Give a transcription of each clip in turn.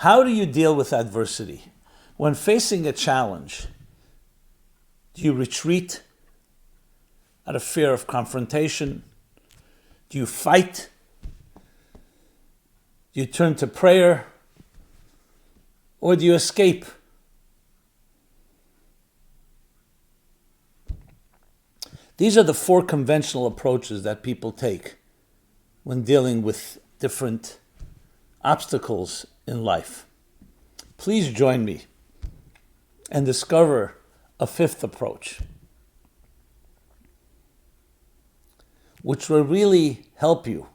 How do you deal with adversity? When facing a challenge, do you retreat out of fear of confrontation? Do you fight? Do you turn to prayer? Or do you escape? These are the four conventional approaches that people take when dealing with different obstacles in life. Please join me and discover a fifth approach, which will really help you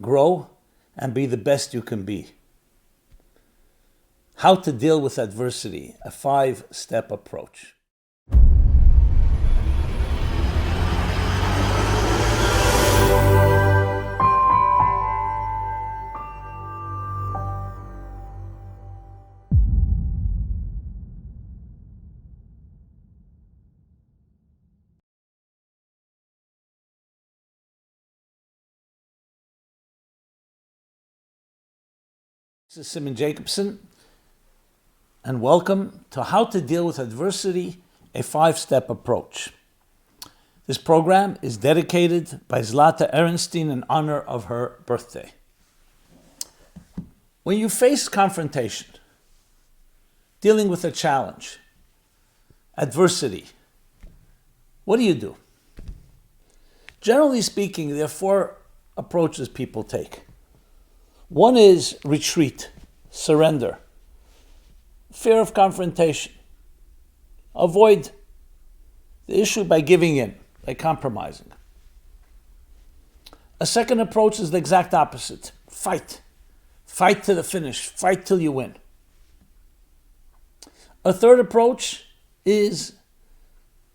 grow and be the best you can be. How to deal with adversity, a 5-step approach. This is Simon Jacobson, and welcome to How to Deal with Adversity, a 5-step approach. This program is dedicated by Zlata Ehrenstein in honor of her birthday. When you face confrontation, dealing with a challenge, adversity, what do? Generally speaking, there are 4 approaches people take. One is retreat, surrender, fear of confrontation. Avoid the issue by giving in, by compromising. A second approach is the exact opposite. Fight. Fight to the finish. Fight till you win. A third approach is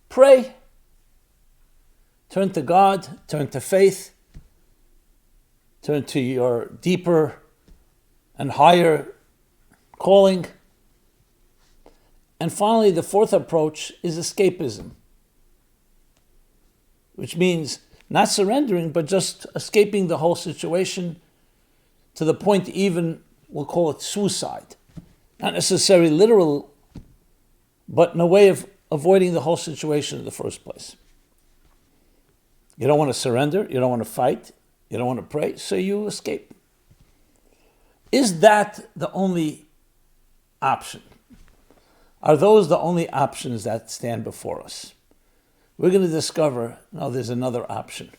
pray. Turn to God, turn to faith, turn to your deeper and higher calling. And finally, the fourth approach is escapism, which means not surrendering, but just escaping the whole situation to the point even, we'll call it suicide. Not necessarily literal, but in a way of avoiding the whole situation in the first place. You don't want to surrender, you don't want to fight, you don't want to pray, so you escape. Is that the only option? Are those the only options that stand before us? We're going to discover, no, there's another option,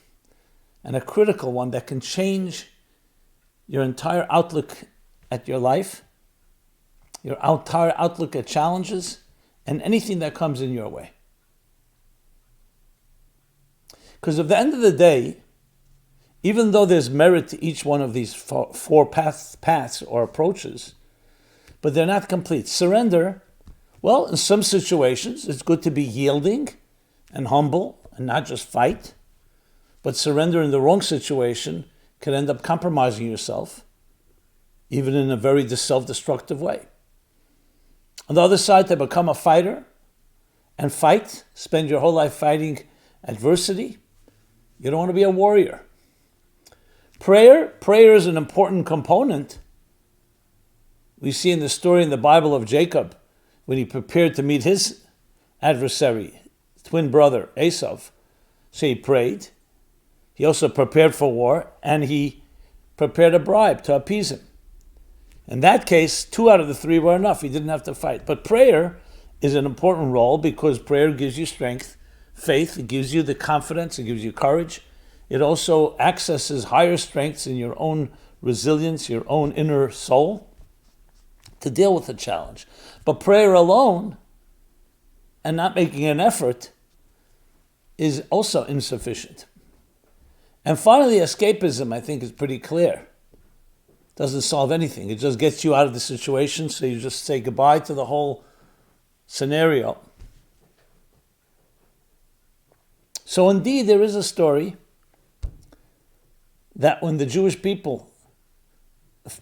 and a critical one that can change your entire outlook at your life, your entire outlook at challenges, and anything that comes in your way. Because at the end of the day, even though there's merit to each one of these four paths or approaches, but they're not complete. Surrender, well, in some situations, it's good to be yielding and humble and not just fight. But surrender in the wrong situation can end up compromising yourself, even in a very self-destructive way. On the other side, to become a fighter and fight, spend your whole life fighting adversity, you don't want to be a warrior. Prayer is an important component. We see in the story in the Bible of Jacob, when he prepared to meet his adversary, twin brother Esau. So he prayed. He also prepared for war, and he prepared a bribe to appease him. In that case, 2 out of the 3 were enough. He didn't have to fight. But prayer is an important role because prayer gives you strength, faith, it gives you the confidence, it gives you courage. It also accesses higher strengths in your own resilience, your own inner soul to deal with the challenge. But prayer alone and not making an effort is also insufficient. And finally, escapism, I think, is pretty clear. Doesn't solve anything. It just gets you out of the situation, so you just say goodbye to the whole scenario. So indeed, there is a story that when the Jewish people,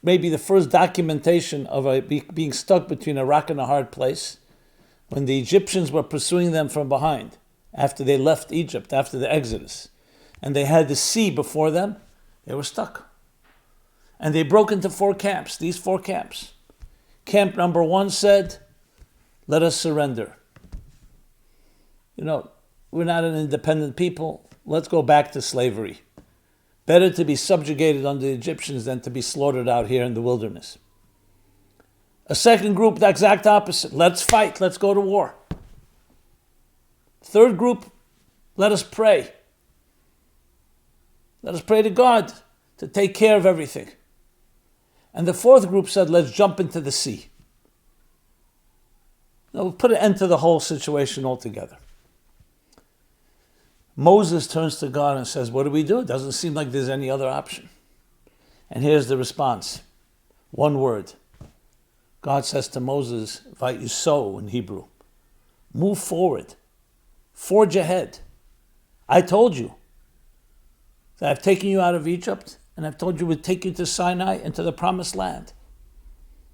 maybe the first documentation of being stuck between a rock and a hard place, when the Egyptians were pursuing them from behind, after they left Egypt, after the Exodus, and they had the sea before them, they were stuck. And they broke into 4 camps, these 4 camps. Camp number 1 said, let us surrender. We're not an independent people. Let's go back to slavery. Better to be subjugated under the Egyptians than to be slaughtered out here in the wilderness. A second group, the exact opposite. Let's fight. Let's go to war. Third group, let us pray. Let us pray to God to take care of everything. And the fourth group said, let's jump into the sea. Now we'll put an end to the whole situation altogether. Moses turns to God and says, what do we do? It doesn't seem like there's any other option. And here's the response. One word. God says to Moses, Vayuso in Hebrew, move forward. Forge ahead. I told you that I've taken you out of Egypt, and I've told you would take you to Sinai and to the promised land.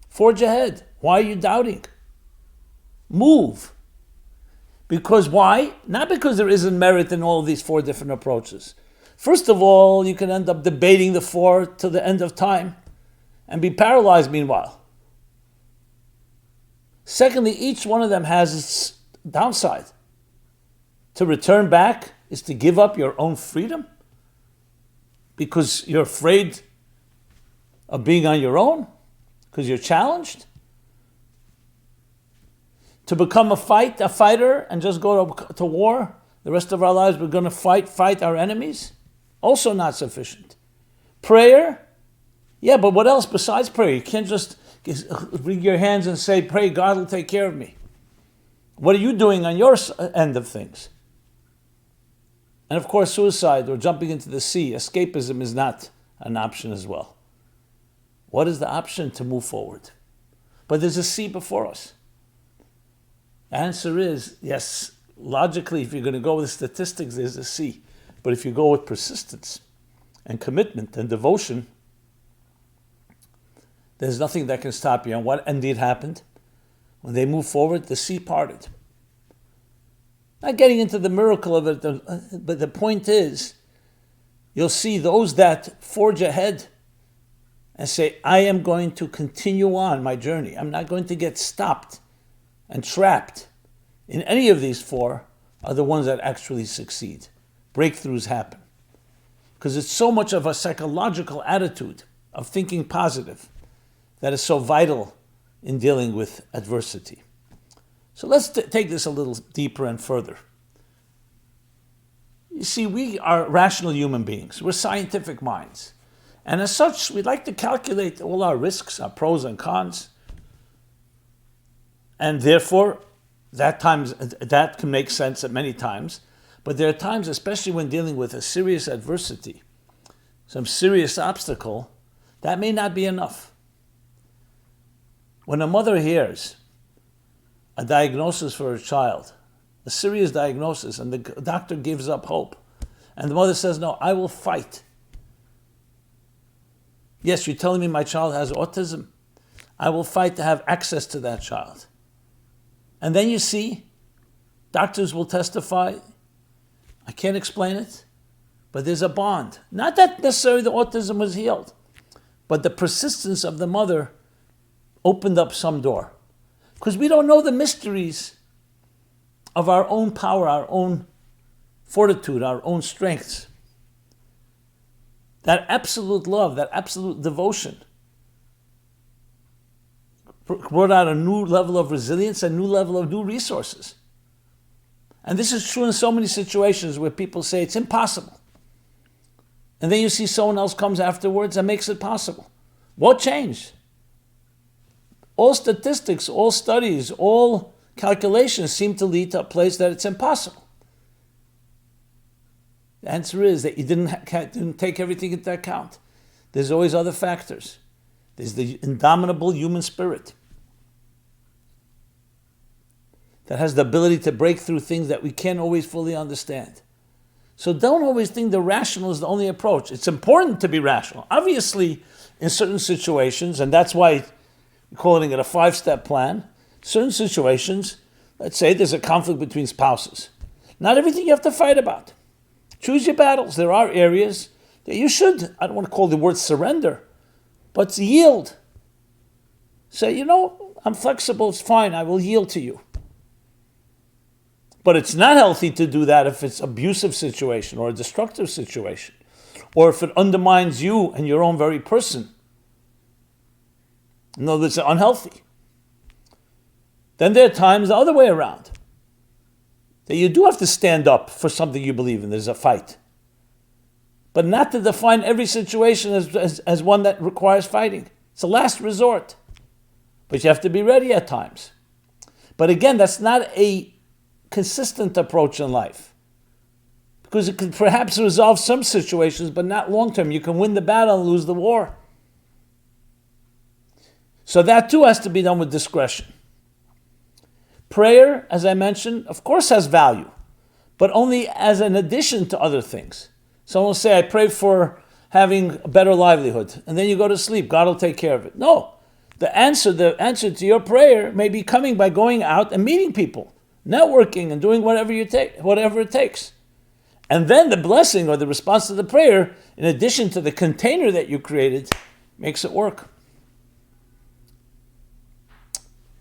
Forge ahead. Why are you doubting? Move. Because why? Not because there isn't merit in all of these 4 different approaches. First of all, you can end up debating the 4 to the end of time and be paralyzed meanwhile. Secondly, each one of them has its downside. To return back is to give up your own freedom because you're afraid of being on your own, because you're challenged. To become a fighter and just go to war, the rest of our lives we're going to fight our enemies, also not sufficient. Prayer, yeah, but what else besides prayer? You can't just bring your hands and say, pray, God will take care of me. What are you doing on your end of things? And of course, suicide or jumping into the sea, escapism is not an option as well. What is the option? To move forward. But there's a sea before us. The answer is, yes, logically, if you're going to go with statistics, there's a sea. But if you go with persistence and commitment and devotion, there's nothing that can stop you. And what indeed happened? When they moved forward, the sea parted. Not getting into the miracle of it, but the point is, you'll see those that forge ahead and say, I am going to continue on my journey. I'm not going to get stopped and trapped in any of these 4 are the ones that actually succeed. Breakthroughs happen. Because it's so much of a psychological attitude of thinking positive that is so vital in dealing with adversity. So let's take this a little deeper and further. You see, we are rational human beings. We're scientific minds. And as such, we like to calculate all our risks, our pros and cons. And therefore, that can make sense at many times. But there are times, especially when dealing with a serious adversity, some serious obstacle, that may not be enough. When a mother hears a diagnosis for her child, a serious diagnosis, and the doctor gives up hope, and the mother says, no, I will fight. Yes, you're telling me my child has autism. I will fight to have access to that child. And then you see, doctors will testify, I can't explain it, but there's a bond. Not that necessarily the autism was healed, but the persistence of the mother opened up some door. Because we don't know the mysteries of our own power, our own fortitude, our own strengths. That absolute love, that absolute devotion brought out a new level of resilience, a new level of new resources. And this is true in so many situations where people say it's impossible. And then you see someone else comes afterwards and makes it possible. What changed? All statistics, all studies, all calculations seem to lead to a place that it's impossible. The answer is that you didn't take everything into account. There's always other factors. There's the indomitable human spirit that has the ability to break through things that we can't always fully understand. So don't always think the rational is the only approach. It's important to be rational. Obviously, in certain situations, and that's why we're calling it a 5-step plan, certain situations, let's say there's a conflict between spouses. Not everything you have to fight about. Choose your battles. There are areas that you should, I don't want to call the word surrender, but yield. say, I'm flexible, it's fine, I will yield to you. But it's not healthy to do that if it's an abusive situation or a destructive situation, or if it undermines you and your own very person. No, that's unhealthy. Then there are times the other way around, that you do have to stand up for something you believe in. There's a fight. But not to define every situation as one that requires fighting. It's a last resort. But you have to be ready at times. But again, that's not a consistent approach in life. Because it can perhaps resolve some situations, but not long term. You can win the battle and lose the war. So that too has to be done with discretion. Prayer, as I mentioned, of course has value, but only as an addition to other things. Someone will say, I pray for having a better livelihood, and then you go to sleep. God will take care of it. No. The answer to your prayer may be coming by going out and meeting people, networking and doing whatever it takes. And then the blessing or the response to the prayer, in addition to the container that you created, makes it work.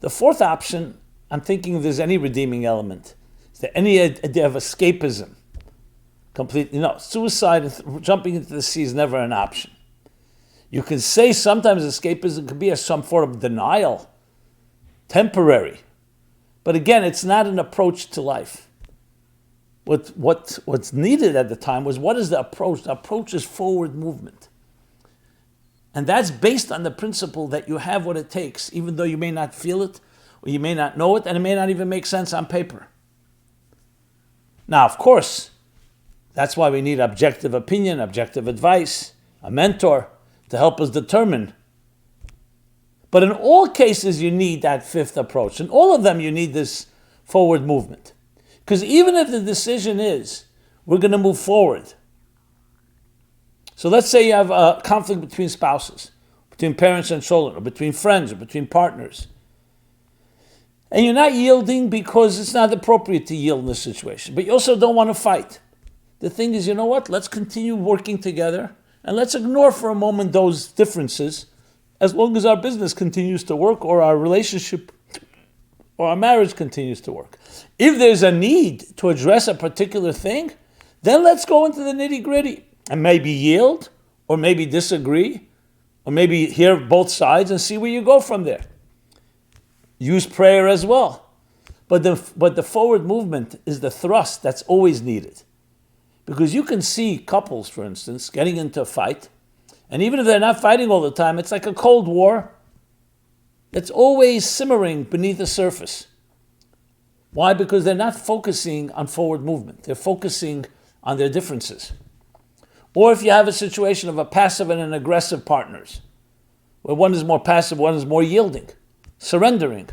The fourth option, I'm thinking if there's any redeeming element, is there any idea of escapism? Completely, suicide and jumping into the sea is never an option. You can say sometimes escapism can be some form of denial, temporary. But again, it's not an approach to life. What's needed at the time was, what is the approach? The approach is forward movement. And that's based on the principle that you have what it takes, even though you may not feel it, or you may not know it, and it may not even make sense on paper. Now, of course, that's why we need objective opinion, objective advice, a mentor to help us determine. But in all cases, you need that fifth approach. In all of them, you need this forward movement. Because even if the decision is, we're going to move forward. So let's say you have a conflict between spouses, between parents and children, or between friends, or between partners. And you're not yielding because it's not appropriate to yield in this situation. But you also don't want to fight. The thing is, let's continue working together, and let's ignore for a moment those differences, as long as our business continues to work, or our relationship or our marriage continues to work. If there's a need to address a particular thing, then let's go into the nitty-gritty and maybe yield, or maybe disagree, or maybe hear both sides and see where you go from there. Use prayer as well. But the forward movement is the thrust that's always needed. Because you can see couples, for instance, getting into a fight, and even if they're not fighting all the time, it's like a Cold War. It's always simmering beneath the surface. Why? Because they're not focusing on forward movement. They're focusing on their differences. Or if you have a situation of a passive and an aggressive partners, where one is more passive, one is more yielding, surrendering.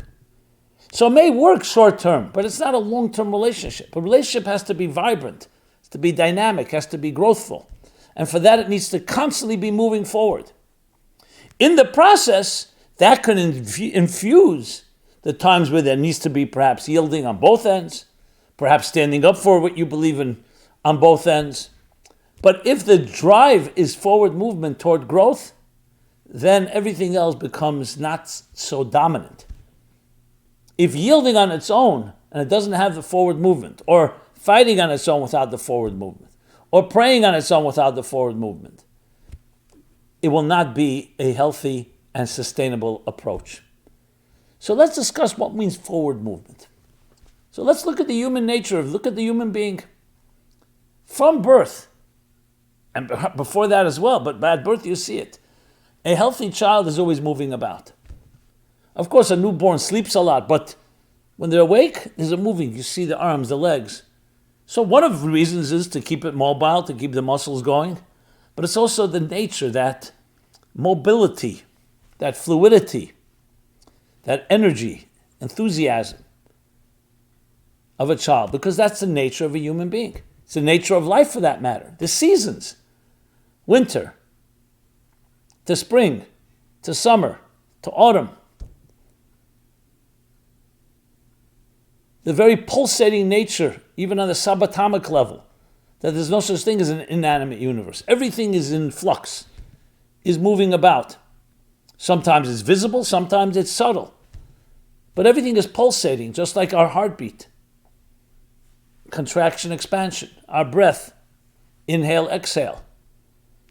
So it may work short term, but it's not a long-term relationship. A relationship has to be vibrant, has to be dynamic, has to be growthful. And for that, it needs to constantly be moving forward. In the process, that can infuse the times where there needs to be perhaps yielding on both ends, perhaps standing up for what you believe in on both ends. But if the drive is forward movement toward growth, then everything else becomes not so dominant. If yielding on its own, and it doesn't have the forward movement, or fighting on its own without the forward movement, or praying on its own without the forward movement, it will not be a healthy and sustainable approach. So let's discuss what means forward movement. So let's look at the human nature, look at the human being. From birth, and before that as well, but at birth you see it. A healthy child is always moving about. Of course, a newborn sleeps a lot, but when they're awake, there's a moving. You see the arms, the legs. So one of the reasons is to keep it mobile, to keep the muscles going, but it's also the nature, that mobility, that fluidity, that energy, enthusiasm of a child, because that's the nature of a human being. It's the nature of life for that matter. The seasons, winter, to spring, to summer, to autumn. The very pulsating nature, even on the subatomic level, that there's no such thing as an inanimate universe. Everything is in flux, is moving about. Sometimes it's visible, sometimes it's subtle. But everything is pulsating, just like our heartbeat. Contraction, expansion, our breath, inhale, exhale.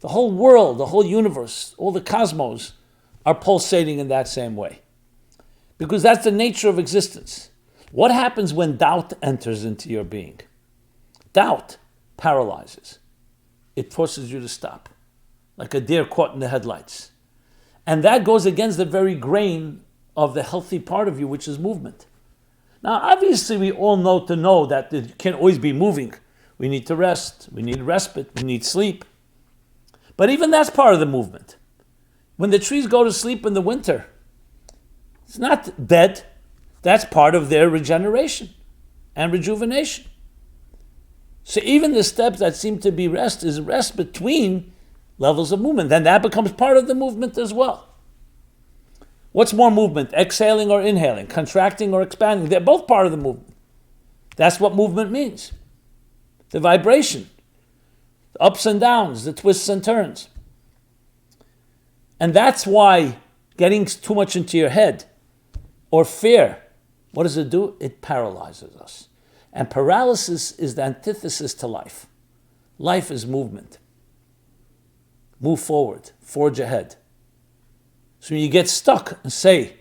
The whole world, the whole universe, all the cosmos are pulsating in that same way. Because that's the nature of existence. What happens when doubt enters into your being? Doubt paralyzes. It forces you to stop, like a deer caught in the headlights. And that goes against the very grain of the healthy part of you, which is movement. Now, obviously, we all know that it can't always be moving. We need to rest, we need respite, we need sleep. But even that's part of the movement. When the trees go to sleep in the winter, it's not dead. That's part of their regeneration and rejuvenation. So even the steps that seem to be rest is rest between levels of movement. Then that becomes part of the movement as well. What's more movement, exhaling or inhaling, contracting or expanding? They're both part of the movement. That's what movement means. The vibration, the ups and downs, the twists and turns. And that's why getting too much into your head or fear, what does it do? It paralyzes us. And paralysis is the antithesis to life. Life is movement. Move forward, forge ahead. So when you get stuck and say,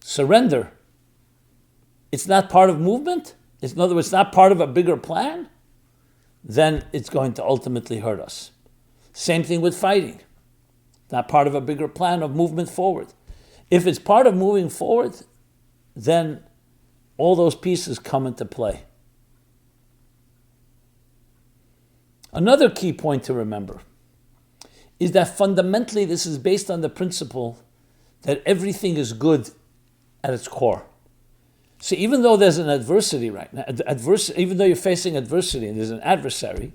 surrender, it's not part of movement, in other words, it's not part of a bigger plan, then it's going to ultimately hurt us. Same thing with fighting. Not part of a bigger plan of movement forward. If it's part of moving forward, then all those pieces come into play. Another key point to remember is that fundamentally this is based on the principle that everything is good at its core. So even though there's an adversity right now, even though you're facing adversity and there's an adversary,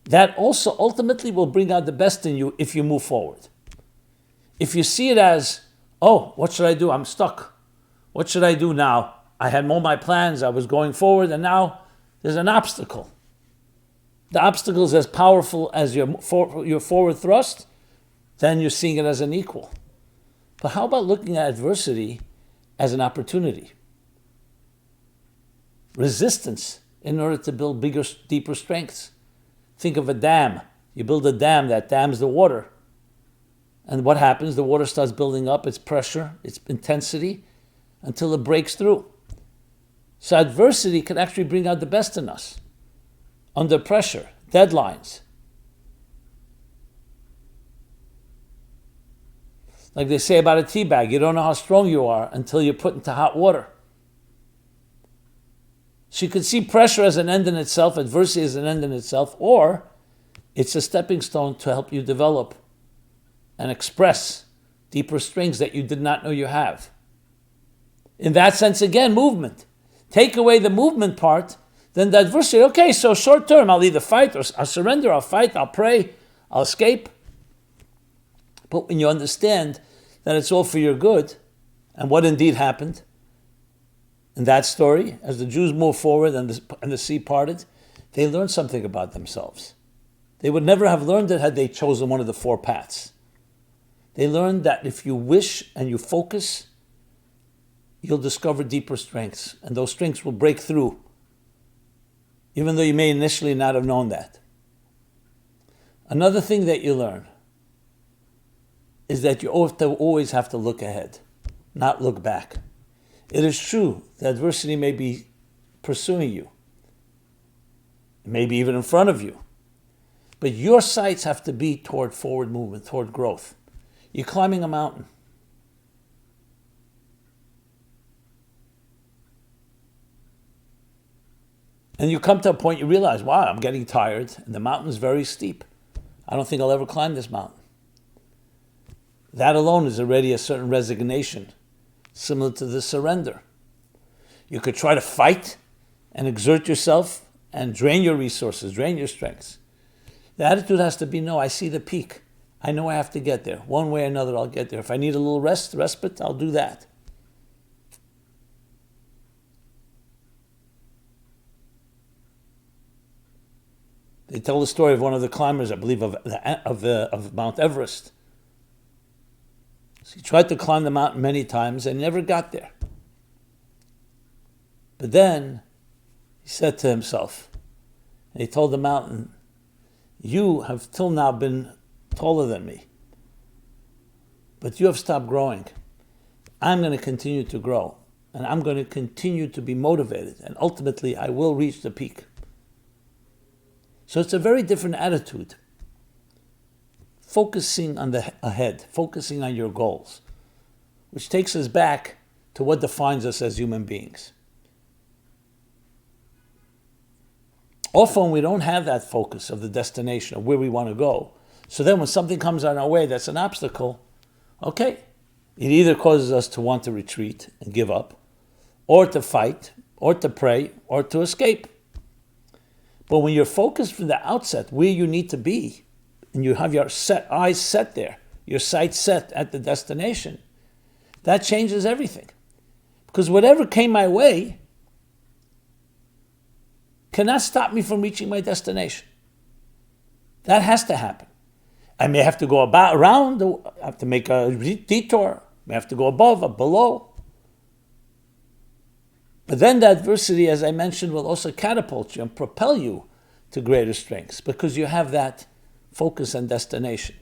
that also ultimately will bring out the best in you if you move forward. If you see it as, oh, what should I do? I'm stuck. What should I do now? I had all my plans, I was going forward, and now there's an obstacle. The obstacle is as powerful as your forward thrust, then you're seeing it as an equal. But how about looking at adversity as an opportunity? Resistance in order to build bigger, deeper strengths. Think of a dam. You build a dam, that dams the water. And what happens? The water starts building up, its pressure, its intensity, until it breaks through. So adversity can actually bring out the best in us. Under pressure, deadlines. Like they say about a tea bag, you don't know how strong you are until you're put into hot water. So you could see pressure as an end in itself, adversity as an end in itself, or it's a stepping stone to help you develop and express deeper strengths that you did not know you have. In that sense, again, movement. Take away the movement part, then the adversity, okay, so short term, I'll either fight or I'll surrender, I'll fight, I'll pray, I'll escape. But when you understand that it's all for your good, and what indeed happened in that story, as the Jews moved forward and the sea parted, they learned something about themselves. They would never have learned it had they chosen one of the four paths. They learned that if you wish and you focus, you'll discover deeper strengths, and those strengths will break through, even though you may initially not have known that. Another thing that you learn is that you always have to look ahead, not look back. It is true that adversity may be pursuing you, maybe even in front of you, but your sights have to be toward forward movement, toward growth. You're climbing a mountain. And you come to a point you realize, wow, I'm getting tired, and the mountain is very steep. I don't think I'll ever climb this mountain. That alone is already a certain resignation, similar to the surrender. You could try to fight and exert yourself and drain your resources, drain your strengths. The attitude has to be, no, I see the peak. I know I have to get there. One way or another, I'll get there. If I need a little respite, I'll do that. They tell the story of one of the climbers, I believe, of Mount Everest. So he tried to climb the mountain many times and never got there. But then he said to himself, and he told the mountain, you have till now been taller than me, but you have stopped growing. I'm going to continue to grow, and I'm going to continue to be motivated, and ultimately I will reach the peak. So it's a very different attitude. Focusing on the ahead, focusing on your goals, which takes us back to what defines us as human beings. Often we don't have that focus of the destination, of where we want to go. So then when something comes on our way that's an obstacle, okay, it either causes us to want to retreat and give up, or to fight, or to pray, or to escape. But when you're focused from the outset where you need to be, and you have your eyes set there, your sights set at the destination, that changes everything. Because whatever came my way cannot stop me from reaching my destination. That has to happen. I may have to go around, I have to make a detour, I may have to go above or below. But then the adversity, as I mentioned, will also catapult you and propel you to greater strengths because you have that focus and destination.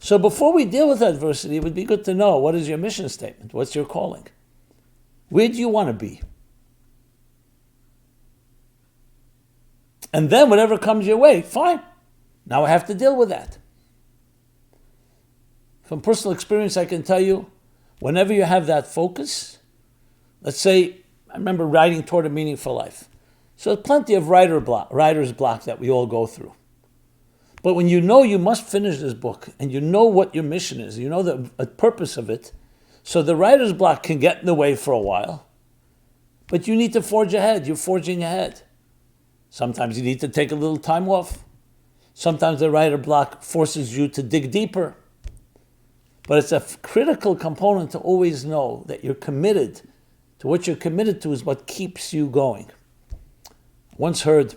So before we deal with adversity, it would be good to know, what is your mission statement? What's your calling? Where do you want to be? And then whatever comes your way, fine. Now I have to deal with that. From personal experience, I can tell you, whenever you have that focus, let's say, I remember writing toward a meaningful life. So there's plenty of writer's block that we all go through. But when you know you must finish this book, and you know what your mission is, you know the purpose of it, so the writer's block can get in the way for a while, but you need to forge ahead. You're forging ahead. Sometimes you need to take a little time off. Sometimes the writer block forces you to dig deeper. But it's a critical component to always know that you're committed to what you're committed to is what keeps you going. Once heard,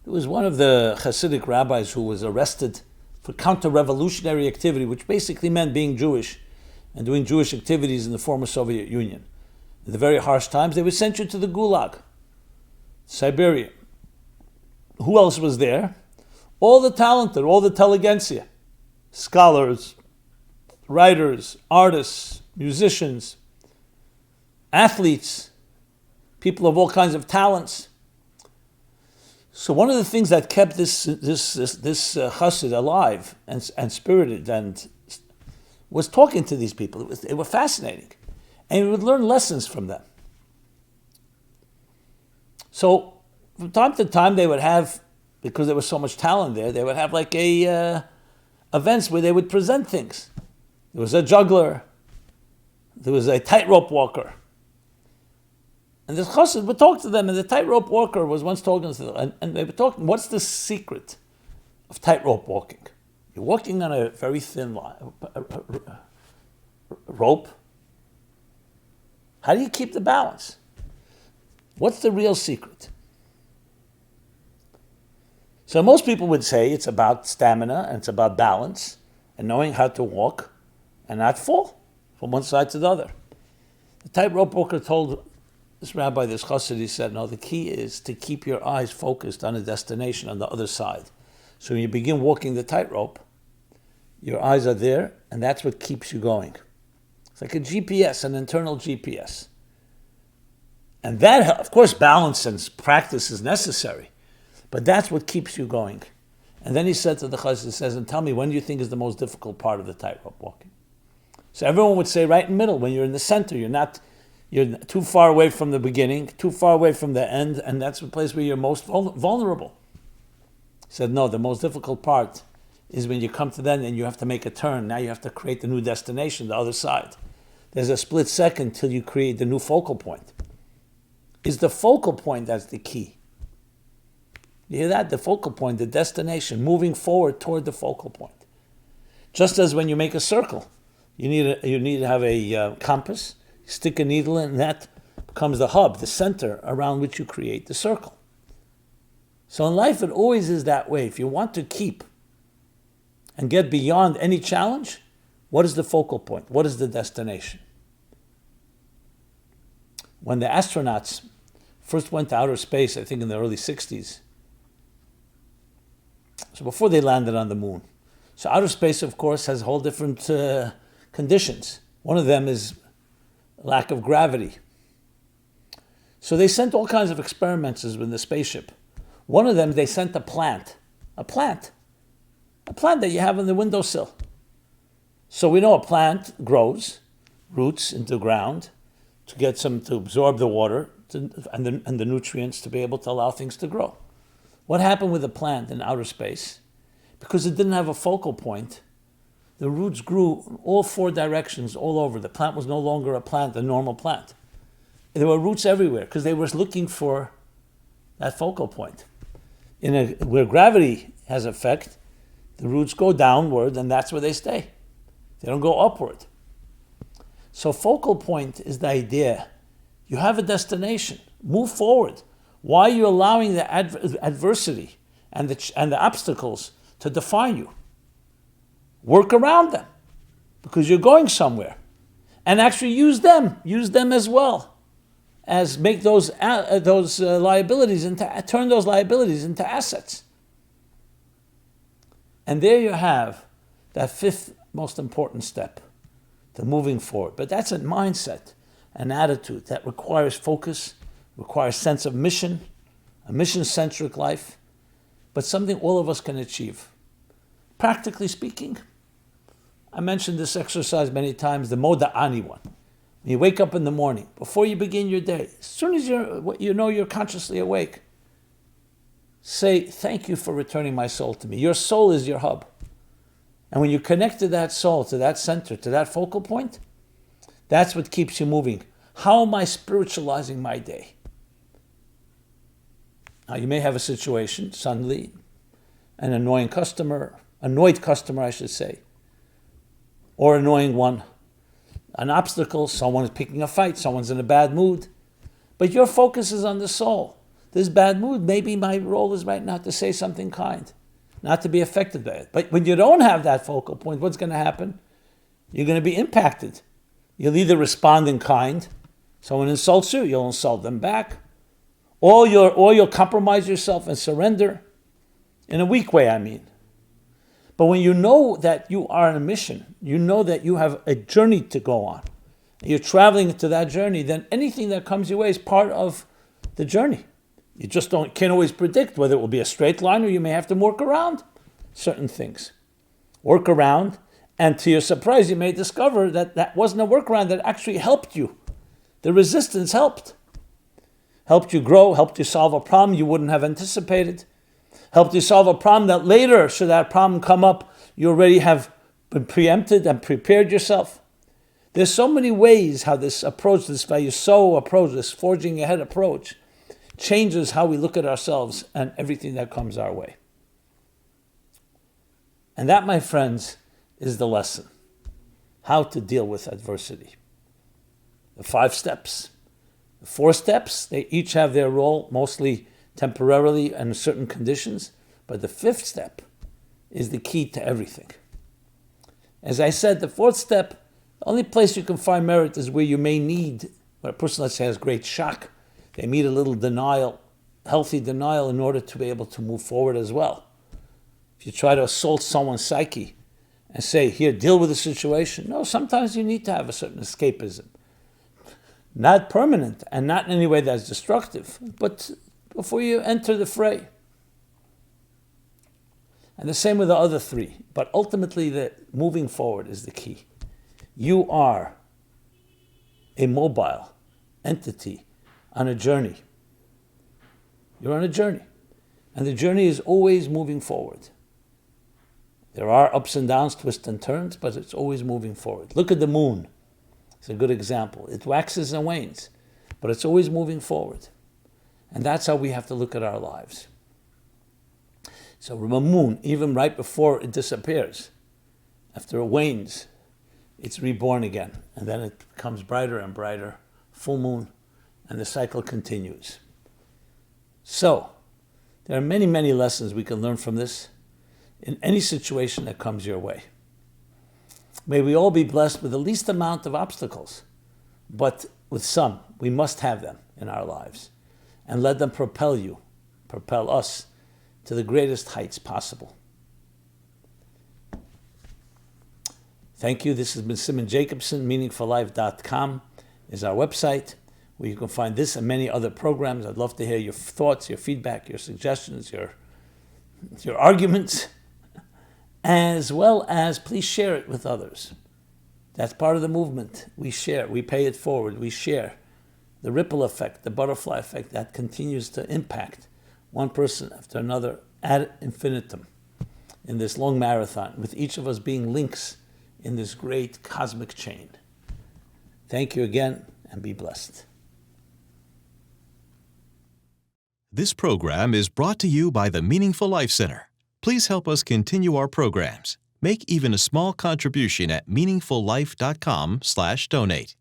there was one of the Hasidic rabbis who was arrested for counter-revolutionary activity, which basically meant being Jewish and doing Jewish activities in the former Soviet Union. In the very harsh times, they would send you to the Gulag, Siberia. Who else was there? All the talented, all the intelligentsia, scholars, writers, artists, musicians, athletes, people of all kinds of talents. So one of the things that kept this chassid alive and spirited and was talking to these people. They were fascinating, and we would learn lessons from them. So from time to time, they would have, because there was so much talent there, they would have like events where they would present things. There was a juggler, there was a tightrope walker. And this chassid would talk to them, and the tightrope walker was once talking to them, and they were talking, what's the secret of tightrope walking? You're walking on a very thin line, rope. How do you keep the balance? What's the real secret? So most people would say it's about stamina and it's about balance and knowing how to walk and not fall from one side to the other. The tightrope walker told this rabbi, this chassid, he said, no, the key is to keep your eyes focused on a destination on the other side. So when you begin walking the tightrope, your eyes are there, and that's what keeps you going. It's like a GPS, an internal GPS. And that, of course, balance and practice is necessary, but that's what keeps you going. And then he said to the chassid, he says, and tell me, when do you think is the most difficult part of the tightrope walking? So everyone would say right in the middle, when you're in the center, you're too far away from the beginning, too far away from the end, and that's the place where you're most vulnerable. He said, no, the most difficult part is when you come to the end and you have to make a turn. Now you have to create a new destination, the other side. There's a split second till you create the new focal point. It's the focal point that's the key. You hear that? The focal point, the destination, moving forward toward the focal point. Just as when you make a circle, you need to have a compass, stick a needle in, and that becomes the hub, the center around which you create the circle. So in life, it always is that way. If you want to keep and get beyond any challenge, what is the focal point? What is the destination? When the astronauts first went to outer space, I think in the early 60s, so before they landed on the moon. So outer space, of course, has whole different conditions. One of them is lack of gravity. So they sent all kinds of experiments with the spaceship. One of them, they sent a plant that you have on the windowsill. So we know a plant grows, roots into the ground to absorb the water and the nutrients to be able to allow things to grow. What happened with the plant in outer space? Because it didn't have a focal point, the roots grew in all four directions all over. The plant was no longer a normal plant. There were roots everywhere because they were looking for that focal point. Where gravity has effect, the roots go downward and that's where they stay. They don't go upward. So focal point is the idea. You have a destination. Move forward. Why are you allowing the adversity and the obstacles to define you? Work around them because you're going somewhere. And actually use them as well as make those liabilities turn those liabilities into assets. And there you have that fifth most important step to moving forward. But that's a mindset, an attitude that requires focus, requires sense of mission, a mission-centric life, but something all of us can achieve. Practically speaking, I mentioned this exercise many times, the Moda'ani one. When you wake up in the morning, before you begin your day, as soon as you're consciously awake, say, thank you for returning my soul to me. Your soul is your hub. And when you connect to that soul, to that center, to that focal point, that's what keeps you moving. How am I spiritualizing my day? Now, you may have a situation, suddenly, an annoyed customer, I should say, or annoying one, an obstacle, someone is picking a fight, someone's in a bad mood, but your focus is on the soul. This bad mood, maybe my role is right now to say something kind, not to be affected by it. But when you don't have that focal point, what's going to happen? You're going to be impacted. You'll either respond in kind, someone insults you, you'll insult them back, or you'll compromise yourself and surrender, in a weak way, I mean. But when you know that you are on a mission, you know that you have a journey to go on, you're traveling into that journey, then anything that comes your way is part of the journey. You just can't always predict whether it will be a straight line or you may have to work around certain things. Work around, and to your surprise, you may discover that that wasn't a workaround that actually helped you. The resistance helped. Helped you grow, helped you solve a problem you wouldn't have anticipated. Helped you solve a problem that later, should that problem come up, you already have been preempted and prepared yourself. There's so many ways how this approach, this Vayuso approach, this forging ahead approach, changes how we look at ourselves and everything that comes our way. And that, my friends, is the lesson. How to deal with adversity. The 5 steps. The 4 steps, they each have their role, mostly temporarily and in certain conditions. But the 5th step is the key to everything. As I said, the 4th step, the only place you can find merit is where you may need, where a person, let's say, has great shock. They need a little denial, healthy denial, in order to be able to move forward as well. If you try to assault someone's psyche and say, here, deal with the situation. No, sometimes you need to have a certain escapism. Not permanent and not in any way that's destructive, but before you enter the fray. And the same with the other 3. But ultimately, the moving forward is the key. You are a mobile entity on a journey. You're on a journey. And the journey is always moving forward. There are ups and downs, twists and turns, but it's always moving forward. Look at the moon. It's a good example. It waxes and wanes, but it's always moving forward. And that's how we have to look at our lives. So the moon, even right before it disappears, after it wanes, it's reborn again. And then it becomes brighter and brighter, full moon, and the cycle continues. So, there are many, many lessons we can learn from this. in any situation that comes your way. May we all be blessed with the least amount of obstacles, but with some. We must have them in our lives. And let them propel us to the greatest heights possible. Thank you. This has been Simon Jacobson. MeaningfulLife.com is our website, where you can find this and many other programs. I'd love to hear your thoughts, your feedback, your suggestions, your arguments, as well as please share it with others. That's part of the movement. We share, we pay it forward, we share. The ripple effect, the butterfly effect, that continues to impact one person after another ad infinitum in this long marathon, with each of us being links in this great cosmic chain. Thank you again, and be blessed. This program is brought to you by the Meaningful Life Center. Please help us continue our programs. Make even a small contribution at meaningfullife.com/donate.